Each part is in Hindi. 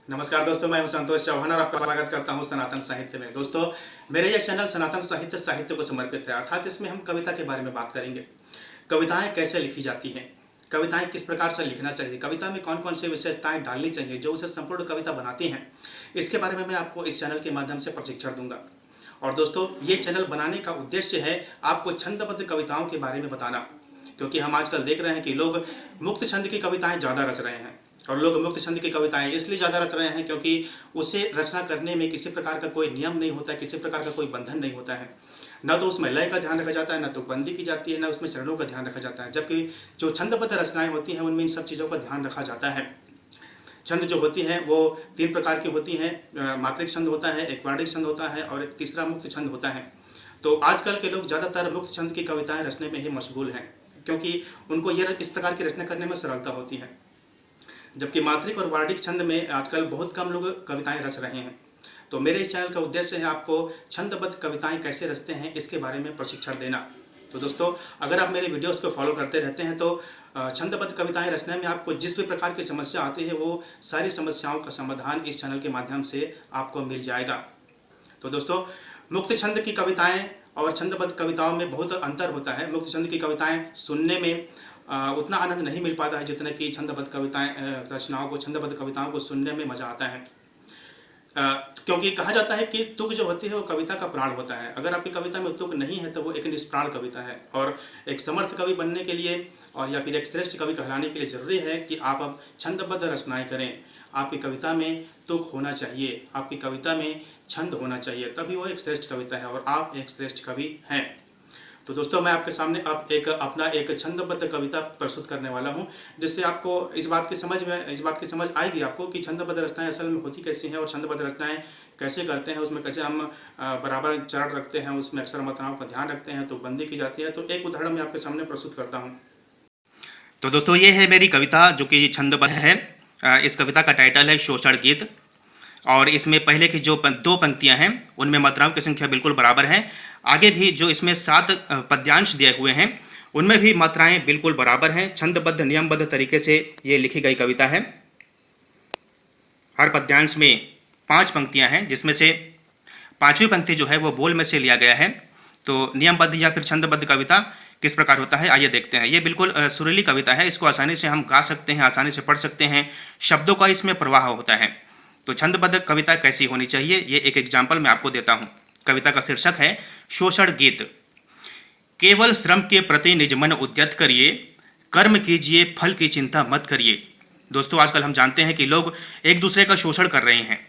नमस्कार दोस्तों, मैं हूं संतोष चौहान और आपका स्वागत करता हूं सनातन साहित्य में। दोस्तों, मेरे यह चैनल सनातन साहित्य को समर्पित है, अर्थात इसमें हम कविता के बारे में बात करेंगे। कविताएं कैसे लिखी जाती हैं, कविताएं किस प्रकार से लिखना चाहिए, कविता में कौन कौन सी विशेषताएं डालनी चाहिए जो उसे संपूर्ण कविता बनाती हैं, इसके बारे में मैं आपको इस चैनल के माध्यम से प्रशिक्षण दूंगा। और दोस्तों, ये चैनल बनाने का उद्देश्य है आपको छंदबद्ध कविताओं के बारे में बताना, क्योंकि हम आजकल देख रहे हैं कि लोग मुक्त छंद की कविताएं ज़्यादा रच रहे हैं। और लोग मुक्त छंद की कविताएं इसलिए ज़्यादा रच रहे हैं क्योंकि उसे रचना करने में किसी प्रकार का कोई नियम नहीं होता है, किसी प्रकार का कोई बंधन नहीं होता है। न तो उसमें लय का ध्यान रखा जाता है, न तो बंदी की जाती है, न उसमें चरणों का ध्यान रखा जाता है। जबकि जो छंदबद्ध रचनाएं होती हैं उनमें इन सब चीज़ों का ध्यान रखा जाता है। छंद जो होती हैं वो 3 प्रकार की होती हैं। मात्रिक छंद होता है, एक वर्णिक छंद होता है और एक तीसरा मुक्त छंद होता है। तो आजकल के लोग ज़्यादातर मुक्त छंद की कविताएं रचने में ही मशगूल हैं, क्योंकि उनको यह इस प्रकार की रचना करने में सरलता होती है। जबकि मात्रिक और वार्णिक छंद में आजकल बहुत कम लोग कविताएं रच रहे हैं। तो मेरे इस चैनल का उद्देश्य है आपको छंदबद्ध कविताएं कैसे रचते हैं इसके बारे में प्रशिक्षण देना। तो दोस्तों, अगर आप मेरे वीडियोस को फॉलो करते रहते हैं तो छंदबद्ध कविताएं रचने में आपको जिस भी प्रकार की समस्या आती है वो सारी समस्याओं का समाधान इस चैनल के माध्यम से आपको मिल जाएगा। तो दोस्तों, मुक्त छंद की कविताएं और छंदबद्ध कविताओं में बहुत अंतर होता है। मुक्त छंद की कविताएं सुनने में उतना आनंद नहीं मिल पाता है जितना कि छंदबद्ध कविताएं रचनाओं को छंदबद्ध कविताओं को सुनने में मज़ा आता है। क्योंकि कहा जाता है कि तुक जो होती है वो कविता का प्राण होता है। अगर आपकी कविता में तुक नहीं है तो वो एक निष्प्राण कविता है। और एक समर्थ कवि बनने के लिए और या फिर एक श्रेष्ठ कवि कहलाने के लिए ज़रूरी है कि आप अब छंदबद्ध रचनाएं करें। आपकी कविता में तुक होना चाहिए, आपकी कविता में छंद होना चाहिए, तभी वो एक श्रेष्ठ कविता है और आप एक श्रेष्ठ कवि हैं। तो दोस्तों, मैं आपके सामने अब अपना एक छंदबद्ध कविता प्रस्तुत करने वाला हूं, जिससे आपको इस बात की समझ आएगी आपको कि छंदबद्ध रचनाएं असल में होती कैसी हैं और छंदबद्ध रचनाएं कैसे करते हैं, उसमें कैसे हम बराबर चरण रखते हैं, उसमें अक्षर मात्राओं का ध्यान रखते हैं, तो बंदी की जाती है। तो एक उदाहरण मैं आपके सामने प्रस्तुत करता हूँ। तो दोस्तों, ये है मेरी कविता जो कि छंदबद्ध है। इस कविता का टाइटल है शोषण गीत। और इसमें पहले की जो 2 पंक्तियां हैं उनमें मात्राओं की संख्या बिल्कुल बराबर है। आगे भी जो इसमें 7 पद्यांश दिए हुए हैं उनमें भी मात्राएं बिल्कुल बराबर हैं। छंदबद्ध नियमबद्ध तरीके से ये लिखी गई कविता है। हर पद्यांश में 5 पंक्तियां हैं, जिसमें से 5वीं पंक्ति जो है वो बोल में से लिया गया है। तो नियमबद्ध या फिर छंदबद्ध कविता किस प्रकार होता है, आइए देखते हैं। ये बिल्कुल सुरीली कविता है, इसको आसानी से हम गा सकते हैं, आसानी से पढ़ सकते हैं, शब्दों का इसमें प्रवाह होता है। तो छंदबद्ध कविता कैसी होनी चाहिए, ये एक एग्जाम्पल मैं आपको देता हूँ। कविता का शीर्षक है शोषण गीत। केवल श्रम के प्रति निज मन उद्यत करिए, कर्म कीजिए फल की चिंता मत करिए। दोस्तों, आजकल हम जानते हैं कि लोग एक दूसरे का शोषण कर रहे हैं,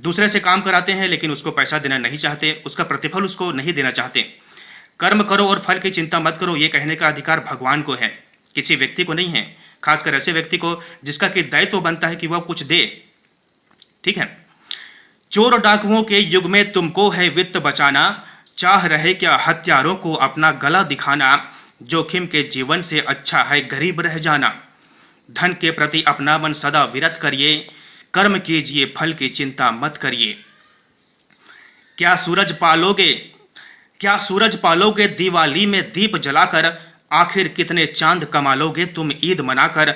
दूसरे से काम कराते हैं लेकिन उसको पैसा देना नहीं चाहते, उसका प्रतिफल उसको नहीं देना चाहते। कर्म करो और फल की चिंता मत करो, ये कहने का अधिकार भगवान को है, किसी व्यक्ति को नहीं है, खासकर ऐसे व्यक्ति को जिसका कि दायित्व बनता है कि वह कुछ दे। ठीक है। चोर डाकुओं के युग में तुमको है वित्त बचाना, चाह रहे क्या हत्यारों को अपना गला दिखाना, जोखिम के जीवन से अच्छा है गरीब रह जाना। धन के प्रति अपना मन सदा विरत करिए, कर्म कीजिए फल की चिंता मत करिए। क्या सूरज पालोगे दिवाली में दीप जलाकर, आखिर कितने चांद कमा लोगे तुम ईद मनाकर।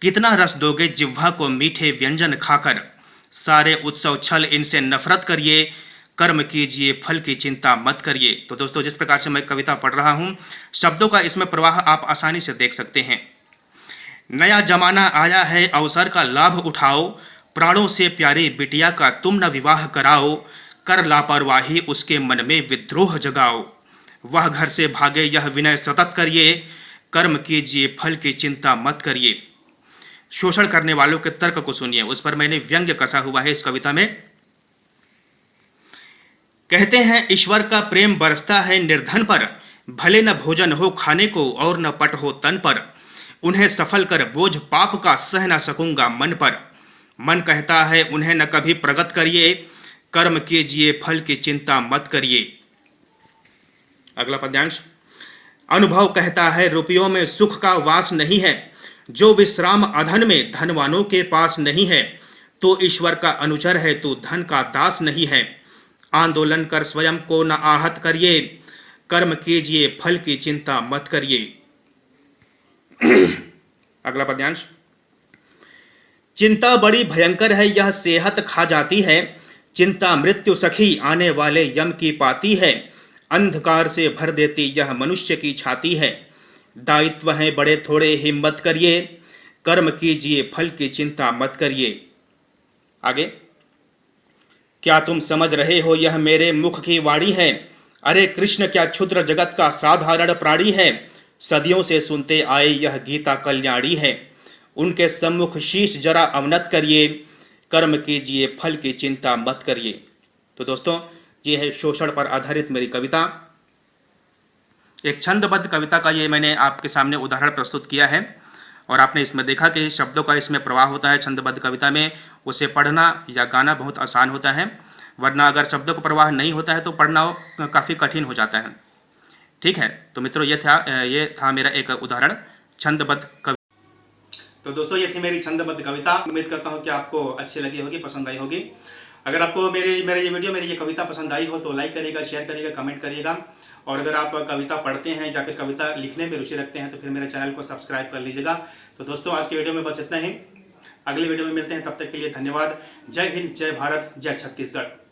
कितना रस दोगे जिह्वा को मीठे व्यंजन खाकर, सारे उत्सव छल इनसे नफरत करिए, कर्म कीजिए फल की चिंता मत करिए। तो दोस्तों, जिस प्रकार से मैं कविता पढ़ रहा हूं, शब्दों का इसमें प्रवाह आप आसानी से देख सकते हैं। नया जमाना आया है अवसर का लाभ उठाओ, प्राणों से प्यारी बिटिया का तुम न विवाह कराओ। कर लापरवाही उसके मन में विद्रोह जगाओ, वह घर से भागे यह विनय सतत करिए, कर्म कीजिए फल की चिंता मत करिए। शोषण करने वालों के तर्क को सुनिए, उस पर मैंने व्यंग्य कसा हुआ है इस कविता में। कहते हैं ईश्वर का प्रेम बरसता है निर्धन पर, भले न भोजन हो खाने को और न पट हो तन पर। उन्हें सफल कर बोझ पाप का सह न सकूंगा मन पर। मन कहता है उन्हें न कभी प्रगत करिए, कर्म कीजिए फल की चिंता मत करिए। अगला पद्यांश। अनुभव कहता है रुपयों में सुख का वास नहीं है, जो विश्राम अधन में धनवानों के पास नहीं है। तो ईश्वर का अनुचर है तू धन का दास नहीं है। आंदोलन कर स्वयं को न आहत करिए, कर्म कीजिए फल की चिंता मत करिए। अगला पद्यांश। चिंता बड़ी भयंकर है, यह सेहत खा जाती है। चिंता मृत्यु सखी, आने वाले यम की पाती है। अंधकार से भर देती यह मनुष्य की छाती है। दायित्व हैं बड़े थोड़े, हिम्मत करिए। कर्म कीजिए, फल की चिंता मत करिए। आगे, क्या तुम समझ रहे हो यह मेरे मुख की वाणी है? अरे कृष्ण क्या क्षुद्र जगत का साधारण प्राणी है? सदियों से सुनते आए यह गीता कल्याणी है। उनके सम्मुख शीश जरा अवनत करिए। कर्म कीजिए, फल की चिंता मत करिए। तो दोस्तों, ये है शोषण पर आधारित मेरी कविता। एक छंदबद्ध कविता का ये मैंने आपके सामने उदाहरण प्रस्तुत किया है और आपने इसमें देखा कि शब्दों का इसमें प्रवाह होता है छंदबद्ध कविता में। उसे पढ़ना या गाना बहुत आसान होता है, वरना अगर शब्दों का प्रवाह नहीं होता है तो पढ़ना काफ़ी कठिन हो जाता है। ठीक है, तो मित्रों, ये था मेरा एक उदाहरण छंदबद्ध कविता। तो दोस्तों, ये थी मेरी छंदबद्ध कविता। उम्मीद करता हूँ कि आपको अच्छी लगी होगी, पसंद आई होगी। अगर आपको मेरी ये कविता पसंद आई हो तो लाइक करिएगा, शेयर करिएगा, कमेंट करिएगा। और अगर आप कविता पढ़ते हैं या फिर कविता लिखने में रुचि रखते हैं तो फिर मेरे चैनल को सब्सक्राइब कर लीजिएगा। तो दोस्तों, आज की वीडियो में बस इतना ही। अगली वीडियो में मिलते हैं, तब तक के लिए धन्यवाद। जय हिंद, जय भारत, जय छत्तीसगढ़।